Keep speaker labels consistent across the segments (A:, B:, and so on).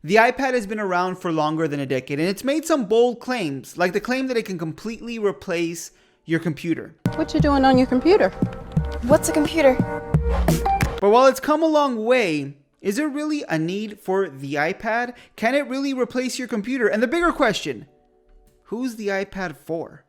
A: The iPad has been around for longer than a decade, and it's made some bold claims, like the claim that it can completely replace your computer.
B: What you doing on your computer?
C: What's a computer?
A: But while it's come a long way, is there really a need for the iPad? Can it really replace your computer? And the bigger question, who's the iPad for?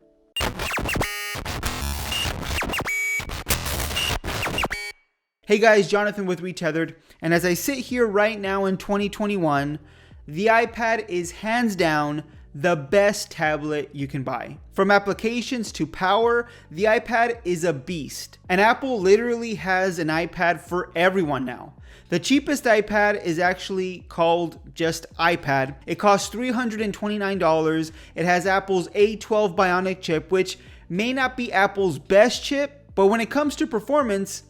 A: Hey guys, Jonathan with Retethered, and as I sit here right now in 2021, the iPad is hands down the best tablet you can buy. From applications to power, the iPad is a beast. And Apple literally has an iPad for everyone now. The cheapest iPad is actually called just iPad. It costs $329. It has Apple's A12 Bionic chip, which may not be Apple's best chip, but when it comes to performance,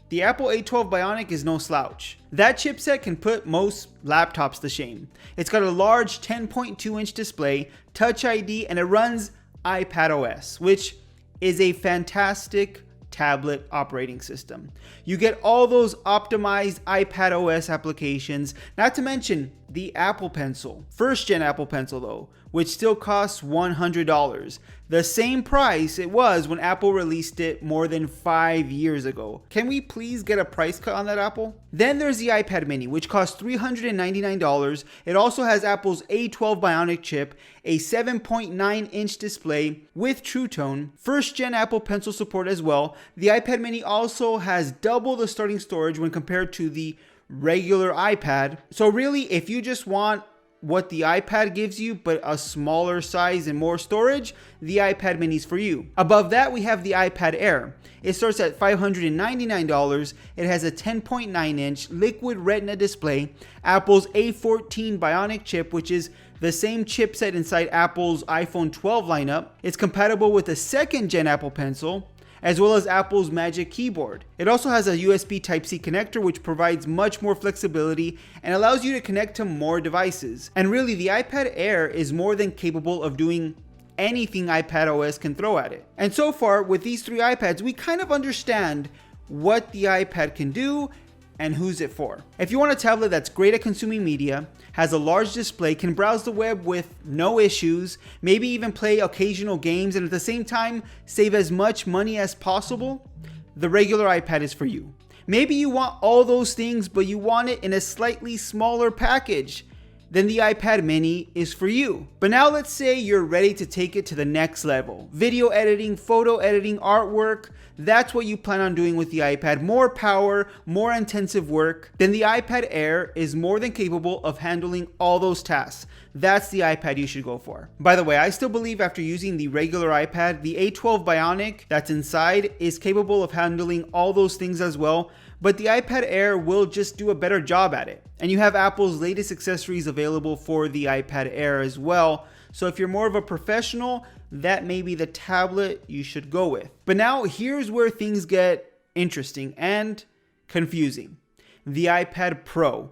A: the Apple A12 Bionic is no slouch. That chipset can put most laptops to shame. It's got a large 10.2-inch display, Touch ID, and it runs iPadOS, which is a fantastic tablet operating system. You get all those optimized iPadOS applications, not to mention the Apple Pencil. First gen Apple Pencil though, which still costs $100. The same price it was when Apple released it more than 5 years ago. Can we please get a price cut on that, Apple? Then there's the iPad mini, which costs $399. It also has Apple's A12 Bionic chip, a 7.9-inch display with True Tone, first gen Apple Pencil support as well. The iPad mini also has double the starting storage when compared to the regular iPad. So really, if you just want what the iPad gives you, but a smaller size and more storage, the iPad mini is for you. Above that, we have the iPad Air. It starts at $599. It has a 10.9-inch liquid retina display, Apple's A14 Bionic chip, which is the same chipset inside Apple's iPhone 12 lineup. It's compatible with the second gen Apple Pencil, as well as Apple's Magic Keyboard. It also has a USB Type-C connector, which provides much more flexibility and allows you to connect to more devices. And really, the iPad Air is more than capable of doing anything iPadOS can throw at it. And so far, with these three iPads, we kind of understand what the iPad can do and who's it for. If you want a tablet that's great at consuming media, has a large display, can browse the web with no issues, maybe even play occasional games, and at the same time save as much money as possible, the regular iPad is for you. Maybe you want all those things, but you want it in a slightly smaller package, then the iPad mini is for you. But now let's say you're ready to take it to the next level. Video editing, photo editing, artwork, that's what you plan on doing with the iPad. More power, more intensive work. Then the iPad Air is more than capable of handling all those tasks. That's the iPad you should go for. By the way, I still believe after using the regular iPad, the A12 Bionic that's inside is capable of handling all those things as well, but the iPad Air will just do a better job at it. And you have Apple's latest accessories available for the iPad Air as well. So if you're more of a professional, that may be the tablet you should go with. But now here's where things get interesting and confusing. The iPad Pro.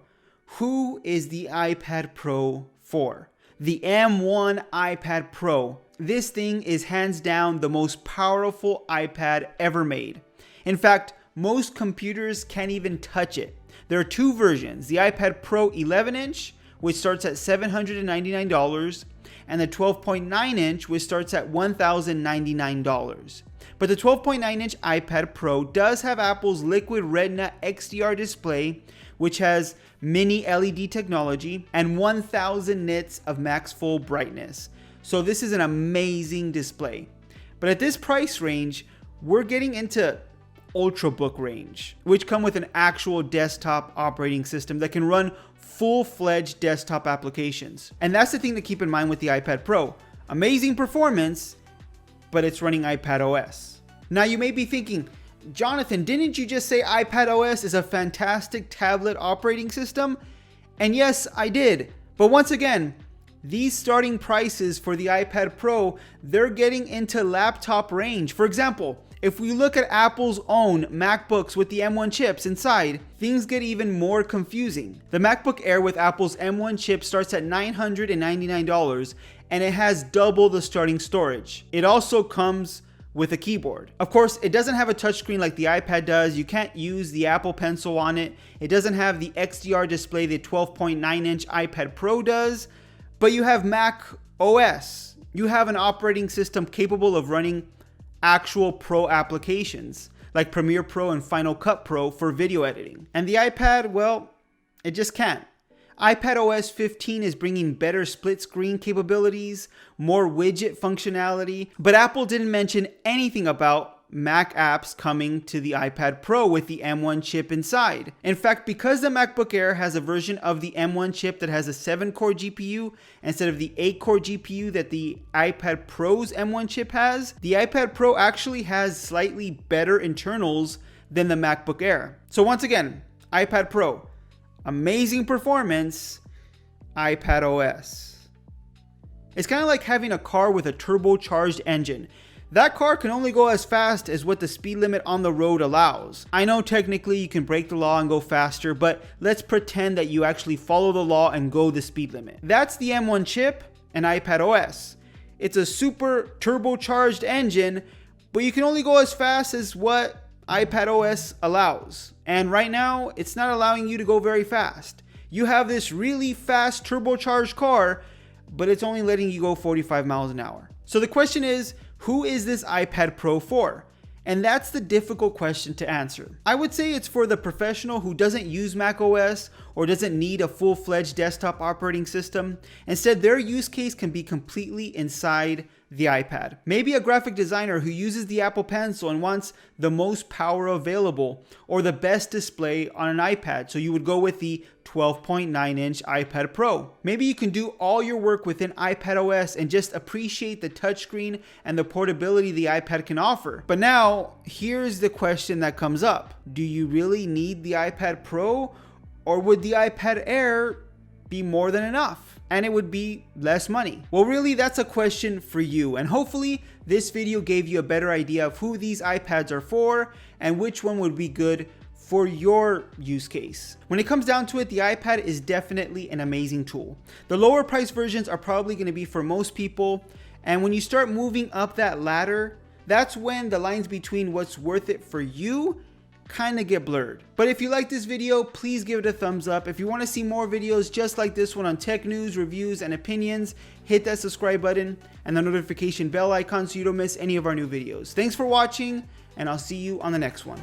A: Who is the iPad Pro for? The M1 iPad Pro. This thing is hands down the most powerful iPad ever made. In fact, most computers can't even touch it. There are two versions, the iPad Pro 11-inch, which starts at $799, and the 12.9-inch, which starts at $1,099. But the 12.9-inch iPad Pro does have Apple's Liquid Retina XDR display, which has mini LED technology and 1000 nits of max full brightness. So this is an amazing display. But at this price range, we're getting into Ultrabook range, which come with an actual desktop operating system that can run full-fledged desktop applications. And that's the thing to keep in mind with the iPad Pro. Amazing performance, but it's running iPadOS. Now you may be thinking, Jonathan, didn't you just say iPadOS is a fantastic tablet operating system? And yes, I did. But once again, these starting prices for the iPad Pro, they're getting into laptop range. For example, if we look at Apple's own MacBooks with the M1 chips inside, things get even more confusing. The MacBook Air with Apple's M1 chip starts at $999, and it has double the starting storage. It also comes with a keyboard. Of course, it doesn't have a touchscreen like the iPad does. You can't use the Apple Pencil on it. It doesn't have the XDR display the 12.9-inch iPad Pro does, but you have Mac OS. You have an operating system capable of running actual pro applications like Premiere Pro and Final Cut Pro for video editing. And the iPad, well, it just can't. iPadOS 15 is bringing better split screen capabilities, more widget functionality, but Apple didn't mention anything about Mac apps coming to the iPad Pro with the M1 chip inside. In fact, because the MacBook Air has a version of the M1 chip that has a 7-core GPU instead of the 8-core GPU that the iPad Pro's M1 chip has, the iPad Pro actually has slightly better internals than the MacBook Air. So once again, iPad Pro, amazing performance, iPadOS. It's kind of like having a car with a turbocharged engine. That car can only go as fast as what the speed limit on the road allows. I know technically you can break the law and go faster, but let's pretend that you actually follow the law and go the speed limit. That's the M1 chip and iPadOS. It's a super turbocharged engine, but you can only go as fast as what iPadOS allows. And right now, it's not allowing you to go very fast. You have this really fast turbocharged car, but it's only letting you go 45 miles an hour. So the question is, who is this iPad Pro for? And that's the difficult question to answer. I would say it's for the professional who doesn't use macOS or doesn't need a full-fledged desktop operating system. Instead, their use case can be completely inside the iPad. Maybe a graphic designer who uses the Apple Pencil and wants the most power available or the best display on an iPad, so you would go with the 12.9-inch iPad Pro. Maybe you can do all your work within iPadOS and just appreciate the touchscreen and the portability the iPad can offer. But now, here's the question that comes up. Do you really need the iPad Pro, or would the iPad Air be more than enough and it would be less money? Well, really, that's a question for you, and hopefully this video gave you a better idea of who these iPads are for and which one would be good for your use case. When it comes down to it, the iPad is definitely an amazing tool. The lower price versions are probably going to be for most people, and when you start moving up that ladder, that's when the lines between what's worth it for you kind of get blurred. But if you like this video, please give it a thumbs up. If you want to see more videos just like this one on tech news, reviews, and opinions, hit that subscribe button and the notification bell icon so you don't miss any of our new videos. Thanks for watching, and I'll see you on the next one.